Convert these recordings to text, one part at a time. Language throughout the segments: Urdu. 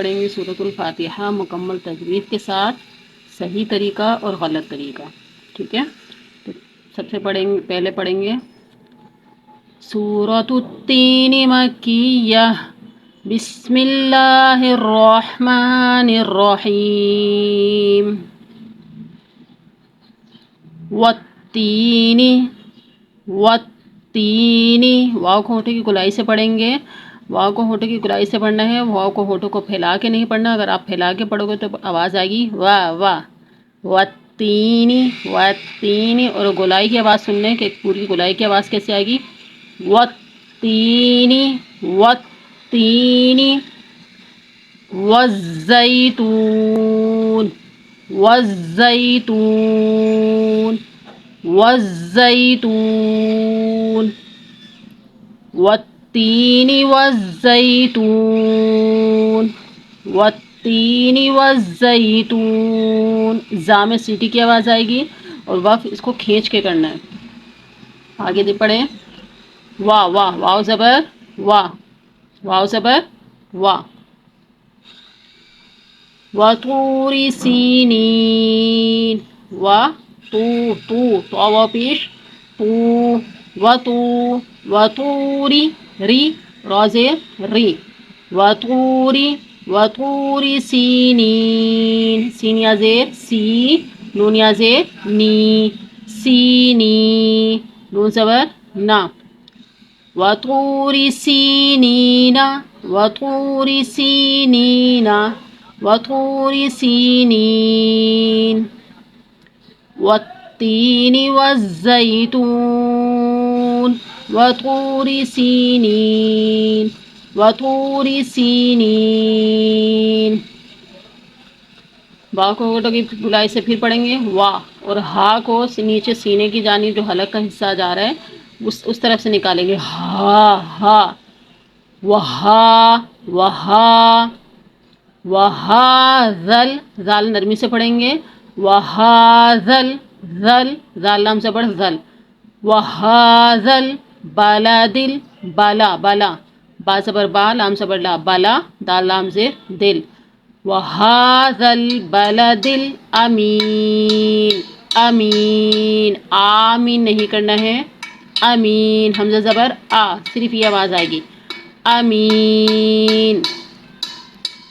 پڑھیں گے سورۃ الفاتحہ مکمل تجوید کے ساتھ، صحیح طریقہ اور غلط طریقہ، ٹھیک ہے؟ تو سب سے پہلے پڑھیں گے سورۃ التین مکیہ، بسم اللہ الرحمن الرحیم، والتین، والتین، واو کو ہونٹوں کی گولائی سے پڑھیں گے، واو کو ہونٹوں کی گولائی سے پڑھنا ہے، واو کو ہونٹوں کو پھیلا کے نہیں پڑھنا، اگر آپ پھیلا کے پڑھو گے تو آواز آئے گی واہ واہ، والتین، والتین، اور گولائی کی آواز سن لیں کہ پوری گولائی کی آواز کیسے آئے گی، والتین، والتین، والزیتون، والزیتون، والزیتون، والتین والزیتون، والتین والزیتون، زا میں سیٹی کی آواز آئے گی اور وقف اس کو کھینچ کے کرنا ہے۔ آگے دی پڑھیں واہ واہ، واو زبر واہ، واو زبر واہ، وطور سینین، و تو، تو واو پیش، تو، وطو، وطوری، ری، را زیر ری، وطوری، وطوری سینین، سین یا زیر سی، نون یا زیر نی، سینی، نون زبر نا، وطور سینین، وطور سینین، وطور سینین، والتین والزیتون، وطور سینین، وطور سینین، با کو ہونٹوں کی گولائی سے پھر پڑھیں گے واہ، اور ہا کو نیچے سینے کی جانب جو حلق کا حصہ جا رہا ہے اس طرف سے نکالیں گے، ہا ہا، وہا، وہا، وہاذل، زال نرمی سے پڑھیں گے، وہاذل، ذل، زال لام زبر ذل، وہاذل بلدل، بالا، بالا، با زبر با، لام زبر لا، بالا، دال لام زیر دل، وہاذل بلدل امین، امین، آمین نہیں کرنا ہے، امین، حمزہ زبر آ، صرف یہ آواز آئے گی، امین،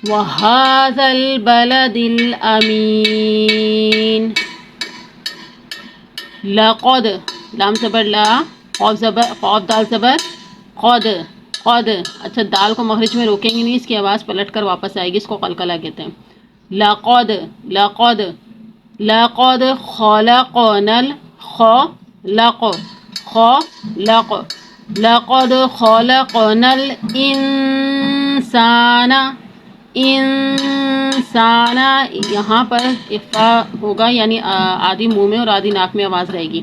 وَهَذَا الْبَلَدِ الْأَمِينِ، لَقَدْ، لام زبر لا، قاف زبر، قاف دال زبر قد، قد، اچھا دال کو مخرج میں روکیں گے نہیں، اس کی آواز پلٹ کر واپس آئے گی، اس کو قلقلہ کہتے ہیں، لَقَدْ، لَقَدْ، لَقَدْ خَلَقْنَا الْخَلَقَ، خَلَقَ، لَقَدْ خَلَقْنَا الْإِنسَانَ، انسان، یہاں پر اخفاء ہوگا، یعنی آدھی منہ میں اور آدھی ناک میں آواز رہے گی،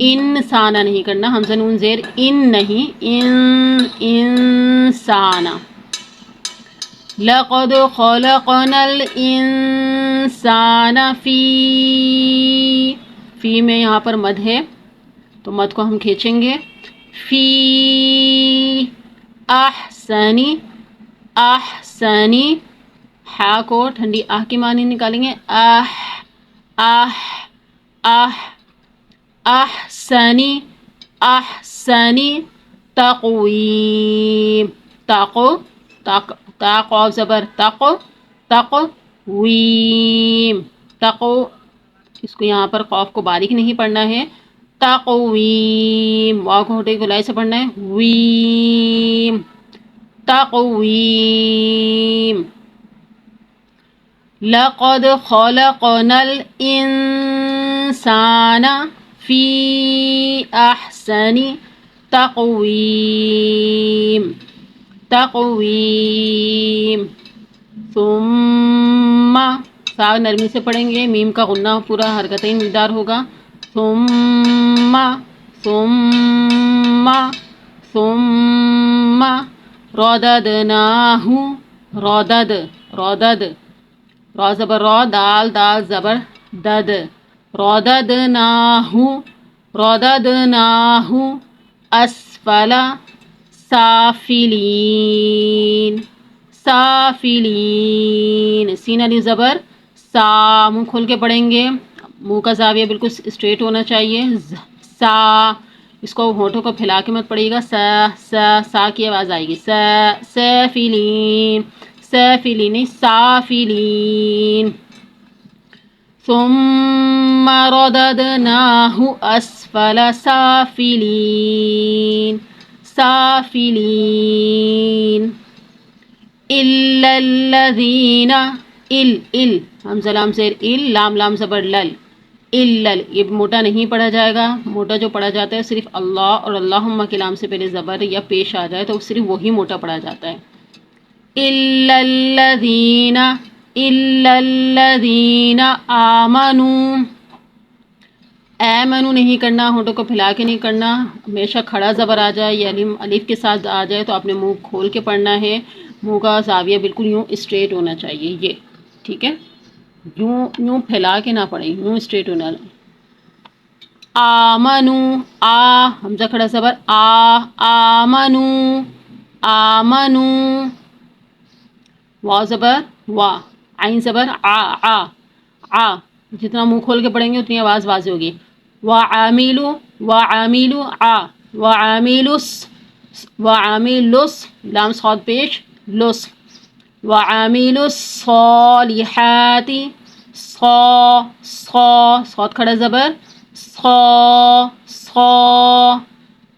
انسانہ نہیں کرنا، حمزہ نون زیر ان نہیں، انسانہ، لقد خلقنا الانسان فی میں یہاں پر مد ہے تو مد کو ہم کھینچیں گے، فی احسنی، احسنی، ہا کو ٹھنڈی آہ کی معنی نکالیں گے، آہ، آہ، آہ، احسنی، احسنی تقویم، تاقو، تا قاف زبر تقو، تقویم، تقو، اس کو یہاں پر قاف کو باریک نہیں پڑھنا ہے، تقویم، واو کو ہونٹوں کی گولائی سے پڑھنا ہے، ویم، تقویم، لقد خلقنا الانسان فی احسن تقویم، تقویم، ثم، سا نرمی سے پڑھیں گے، میم کا غنہ پورا حرکتین مقدار ہوگا، ثم، ثم، ثم رددناہ، ردد، ردد، را زبر را، دال، دال زبر دد، رددناہ، رددناہ اسفل سافلین، سافلین، سین علی زبر سا، منہ کھول کے پڑھیں گے، منہ کا زاویہ بالکل اسٹریٹ ہونا چاہیے، سا، اس کو ہونٹوں کو پھیلا کے مت پڑھیے گا، سا کی آواز آئے گی، سافلین، سافلین نہیں سافلین، ثم رددناه اسفل سافلین، سافلین، الا الذین، حمزہ لام زیر لام لام زبر لل، یہ موٹا نہیں پڑھا جائے گا، موٹا جو پڑھا جاتا ہے صرف اللہ اور اللہم کے لام سے پہلے زبر یا پیش آ جائے تو صرف وہی موٹا پڑھا جاتا ہے، الا الذین آمنوا، آمنوا نہیں کرنا، ہونٹوں کو پھیلا کے نہیں کرنا، ہمیشہ کھڑا زبر آ جائے یا الف کے ساتھ آ جائے تو آپ نے منہ کھول کے پڑھنا ہے، منہ کا زاویہ بالکل یوں اسٹریٹ ہونا چاہیے، یہ ٹھیک ہے، یوں پھیلا کے نہ پڑھیں، یوں اسٹریٹ ہونا، آمنو، حمزہ کھڑا زبر آمنو، آمنو، واو زبر وا، عین زبر آ، جتنا منہ کھول کے پڑھیں گے اتنی آواز واضح ہوگی، وعاملو، وعاملو وعاملس، لام صاد پیش لس، وعاملوا الصالحات، صاد کھڑا زبر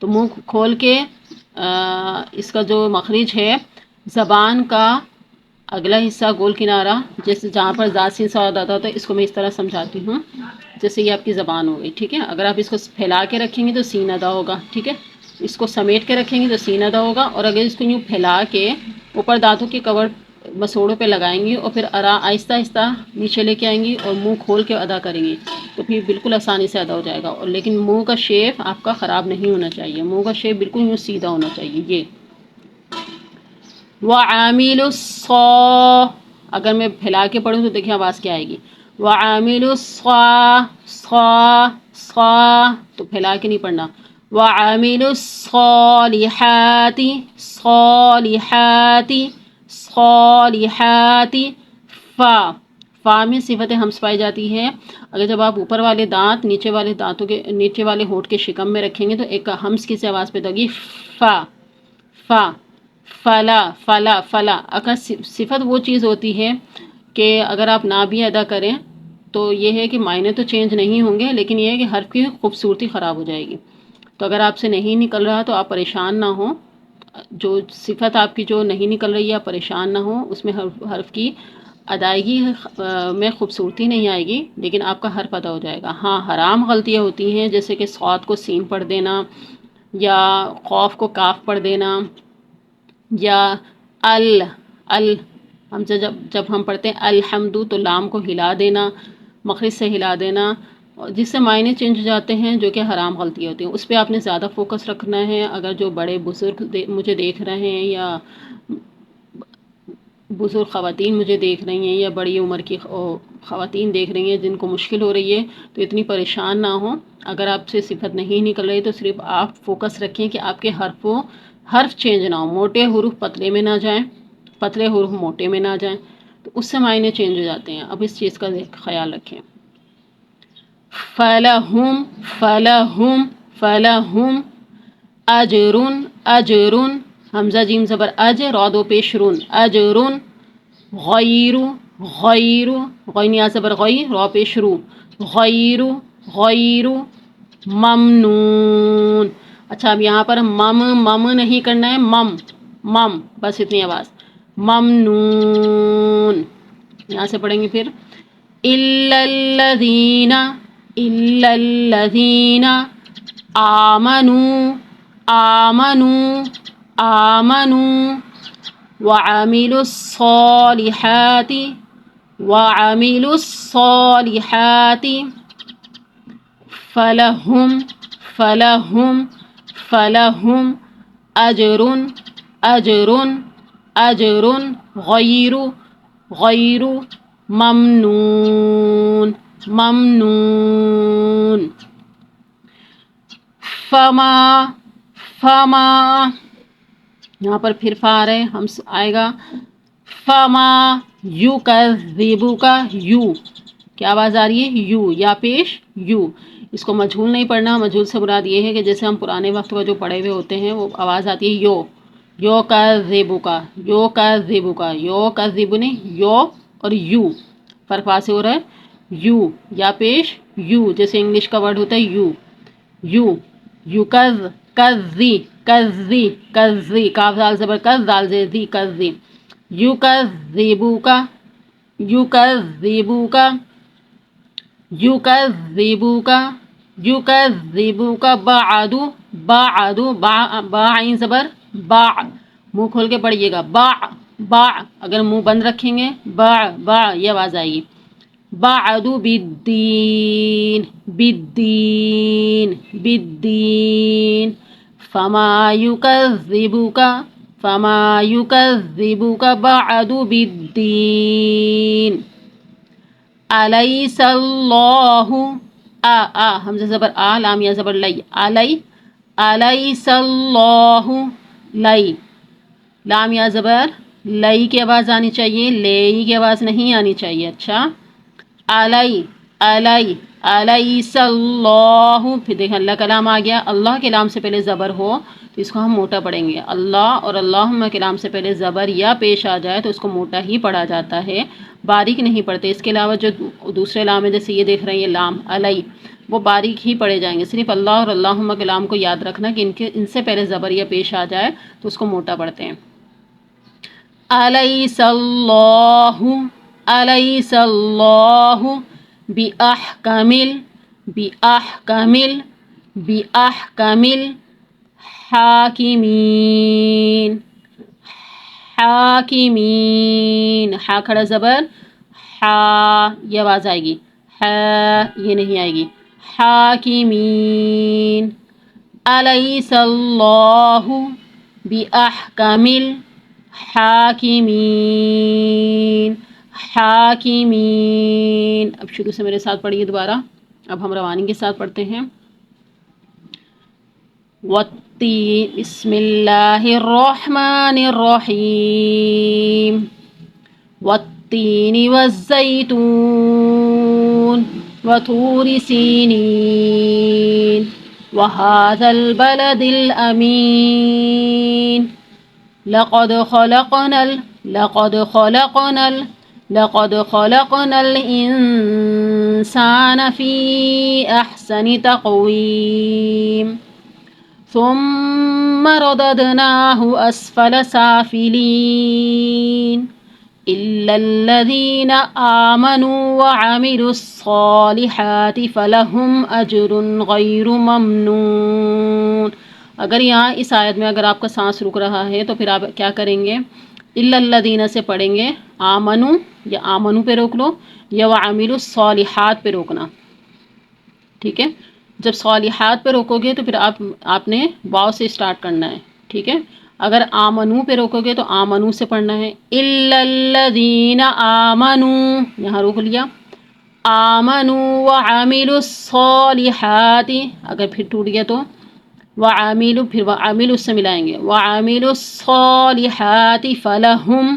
تو منہ کھول کے اس کا جو مخرج ہے زبان کا اگلا حصہ گول کنارہ، جیسے جہاں پر ذات سین صاد آتا ہے اس کو میں اس طرح سمجھاتی ہوں، جیسے یہ آپ کی زبان ہو گئی، ٹھیک ہے، اگر آپ اس کو پھیلا کے رکھیں گے تو سین ادا ہوگا، ٹھیک ہے، اس کو سمیٹ کے رکھیں گے تو سین ادا ہوگا، اور اگر اس کو یوں پھیلا کے اوپر دانتوں کی کور مسوڑوں پہ لگائیں گی اور پھر آہستہ آہستہ نیچے لے کے آئیں گی اور منہ کھول کے ادا کریں گی تو پھر بالکل آسانی سے ادا ہو جائے گا، اور لیکن منہ کا شیپ آپ کا خراب نہیں ہونا چاہیے، منہ کا شیپ بالکل یوں سیدھا ہونا چاہیے، یہ وعاملوا اگر میں پھیلا کے پڑھوں تو دیکھیں آواز کیا آئے گی، وعاملوا تو پھیلا کے نہیں پڑھنا، وعاملوا الصالحات، صالحات، فا میں صفت ہمس پائی جاتی ہے، اگر جب آپ اوپر والے دانت نیچے والے دانتوں کے نیچے والے ہونٹ کے شکم میں رکھیں گے تو ایک ہمس کی سی آواز پیدا ہوگی، فلا، اگر صفت وہ چیز ہوتی ہے کہ اگر آپ نہ بھی ادا کریں تو یہ ہے کہ معنی تو چینج نہیں ہوں گے، لیکن یہ ہے کہ حرف کی خوبصورتی خراب ہو جائے گی، تو اگر آپ سے نہیں نکل رہا تو آپ پریشان نہ ہوں، جو صفت آپ کی جو نہیں نکل رہی ہے آپ پریشان نہ ہوں، اس میں حرف کی ادائیگی میں خوبصورتی نہیں آئے گی لیکن آپ کا حرف ادا ہو جائے گا، ہاں حرام غلطیاں ہوتی ہیں جیسے کہ صاد کو سین پڑھ دینا یا قاف کو کاف پڑھ دینا، یا ہم سے جب ہم پڑھتے ہیں الحمد تو لام کو ہلا دینا، مخرج سے ہلا دینا، جس سے معنی چینج ہو جاتے ہیں، جو کہ حرام غلطیاں ہوتی ہیں، اس پہ آپ نے زیادہ فوکس رکھنا ہے، اگر جو بڑے بزرگ مجھے دیکھ رہے ہیں یا بزرگ خواتین مجھے دیکھ رہی ہیں یا بڑی عمر کی خواتین دیکھ رہی ہیں جن کو مشکل ہو رہی ہے تو اتنی پریشان نہ ہوں، اگر آپ سے صفت نہیں نکل رہی تو صرف آپ فوکس رکھیں کہ آپ کے حرف چینج نہ ہو، موٹے حروف پتلے میں نہ جائیں، پتلے حروف موٹے میں نہ جائیں، تو اس سے معنی چینج ہو جاتے ہیں، اب اس چیز کا خیال رکھیں، فلہم اجرن، حمزہ جیم زبر را دو پیش رون، اجرن غیر غینیا زبر غی را پیش رو، غیر ممنون، اچھا اب یہاں پر مم نہیں کرنا ہے، مم بس اتنی آواز، ممنون، یہاں سے پڑھیں گے پھر الا الذین آمنوا وعملوا الصالحات فلہم اجر غیر ممنون، فما یہاں پر پھر فا آ رہے ہم آئے گا، فما یکذبک، یو کیا آواز آ رہی ہے؟ یو، یا پیش یو. اس کو مجہول نہیں پڑھنا. مجہول سے مراد یہ ہے کہ جیسے ہم پرانے وقت میں جو پڑھے ہوئے ہوتے ہیں وہ آواز آتی ہے یو، یو کذبک، یو کذبک، یو کذب نہیں، یو اور یو فرق وہاں سے ہو رہا ہے. یو یا پیش یو، جیسے انگلش کا ورڈ ہوتا ہے یو، یو یو کذی کذی کذی، کاف زال زبر کذ، دال زی کذی، یو کذبوکا، یو کذبوکا، یو کذبوکا، یو کذبوکا بعدو، بعدو، با عین زبر با، منہ کھول کے پڑھیے گا با، با اگر منہ بند رکھیں گے با، با یہ آواز آئے گی. بعدو بالدین، بالدین، بالدین، فما یکذبوک، فما یکذبوک بعد بالدین، الیس اللہ، حمزہ زبر لام یا زبر لی، الیس اللہ، لی، لام یا زبر لئی کی آواز آنی چاہیے، لے کی آواز نہیں آنی چاہیے. اچھا، علی، علی، الیس اللہ، پھر دیکھیں اللہ کا لام آ گیا. اللہ کے لام سے پہلے زبر ہو تو اس کو ہم موٹا پڑھیں گے. اللہ اور اللہم کے لام سے پہلے زبر یا پیش آ جائے تو اس کو موٹا ہی پڑھا جاتا ہے، باریک نہیں پڑھتے. اس کے علاوہ جو دوسرے لام ہیں جیسے یہ دیکھ رہے ہیں یہ لام علی، وہ باریک ہی پڑھے جائیں گے. صرف اللہ اور اللہم کے لام کو یاد رکھنا کہ ان سے پہلے زبر یا پیش آ جائے تو اس کو موٹا پڑھتے ہیں. الیس اللہ، الیس اللہ بأحکم، بأحکم، بأحکم الحاکمین، حاکمین، ہا کھڑا زبر ہا یہ آواز آئے گی، ہا یہ نہیں آئے گی. حاکمین، الیس اللہ بأحکم الحاکمین، حاکمین. اب شروع سے میرے ساتھ پڑھیے دوبارہ. اب ہم روانی کے ساتھ پڑھتے ہیں. والتین، بسم اللہ الرحمن الرحیم، والتین والزیتون وطور سینین وهذا البلد الأمین، لقد خلقنا الإنسان في أحسن تقويم ثم رددناه أسفل سافلين إلا الذين آمنوا وعملوا الصالحات فلهم أجر غير ممنون. اگر یہاں اس آیت میں اگر آپ کا سانس رک رہا ہے تو پھر آپ کیا کریں گے؟ الا الذین سے پڑھیں گے آمنو، یا آمنو پہ روک لو یا وعملوا الصالحات پہ روکنا. ٹھیک ہے، جب صالحات پہ روکو گے تو پھر آپ نے واو سے اسٹارٹ کرنا ہے. ٹھیک ہے، اگر آمنو پہ روکو گے تو آمنو سے پڑھنا ہے. الا الذین آمنو، یہاں روک لیا. آمنوا وعملوا الصالحات، اگر پھر ٹوٹ گیا تو وعملوا، پھر وعملوا سے ملائیں گے. وعملوا الصالحات فلہم،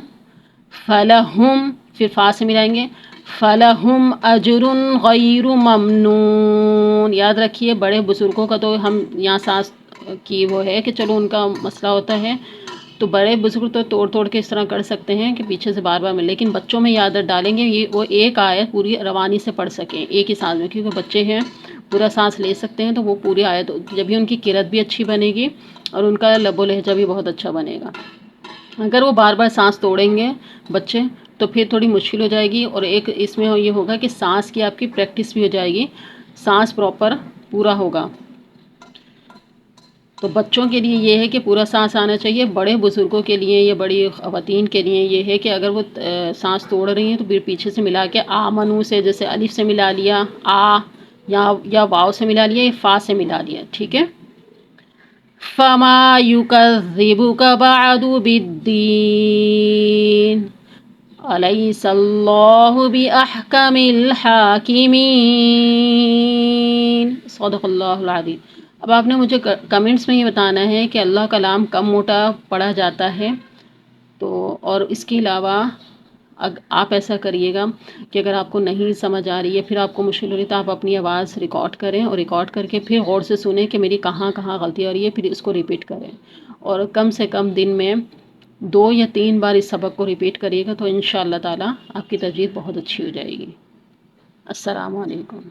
فلہم پھر فا سے ملائیں گے. فلہم اجر غیر ممنون. یاد رکھیے بڑے بزرگوں کا تو ہم یہاں سانس کی وہ ہے کہ چلو ان کا مسئلہ ہوتا ہے تو بڑے بزرگ تو توڑ توڑ کے اس طرح کر سکتے ہیں کہ پیچھے سے بار بار مل، لیکن بچوں میں یہ عادت ڈالیں گے یہ وہ ایک آیت پوری روانی سے پڑھ سکیں ایک ہی سانس میں، کیونکہ بچے ہیں پورا سانس لے سکتے ہیں تو وہ پوری آیت جبھی ان کی قرأت بھی اچھی بنے گی اور ان کا لب و لہجہ بھی بہت اچھا بنے گا. اگر وہ بار بار سانس توڑیں گے بچے تو پھر تھوڑی مشکل ہو جائے گی، اور ایک اس میں یہ ہوگا کہ سانس کی آپ کی پریکٹس بھی ہو جائے گی، سانس پراپر پورا ہوگا. تو بچوں کے لیے یہ ہے کہ پورا سانس آنا چاہیے. بڑے بزرگوں کے لیے یا بڑی خواتین کے لیے یہ ہے کہ اگر وہ سانس توڑ رہی ہیں تو پھر پیچھے سے ملا کے آمنو سے، جیسے الف سے ملا لیا، یا واو سے ملا لیا، یا فا سے ملا لیا. ٹھیک ہے. فما یکذبک بعد بالدین الیس اللہ باحکم الحاکمین. صدق اللہ العظیم. اب آپ نے مجھے کمنٹس میں یہ بتانا ہے کہ اللہ کا لام کم موٹا پڑھا جاتا ہے. تو اور اس کے علاوہ آپ ایسا کریے گا کہ اگر آپ کو نہیں سمجھ آ رہی ہے، پھر آپ کو مشکل ہو رہی ہے، تو آپ اپنی آواز ریکارڈ کریں اور ریکارڈ کر کے پھر غور سے سنیں کہ میری کہاں کہاں غلطی ہو رہی ہے، پھر اس کو ریپیٹ کریں، اور کم سے کم دن میں 2 یا 3 بار اس سبق کو ریپیٹ کریے گا تو ان شاء اللہ تعالیٰ آپ کی تجوید بہت اچھی ہو جائے گی۔ السلام علیکم۔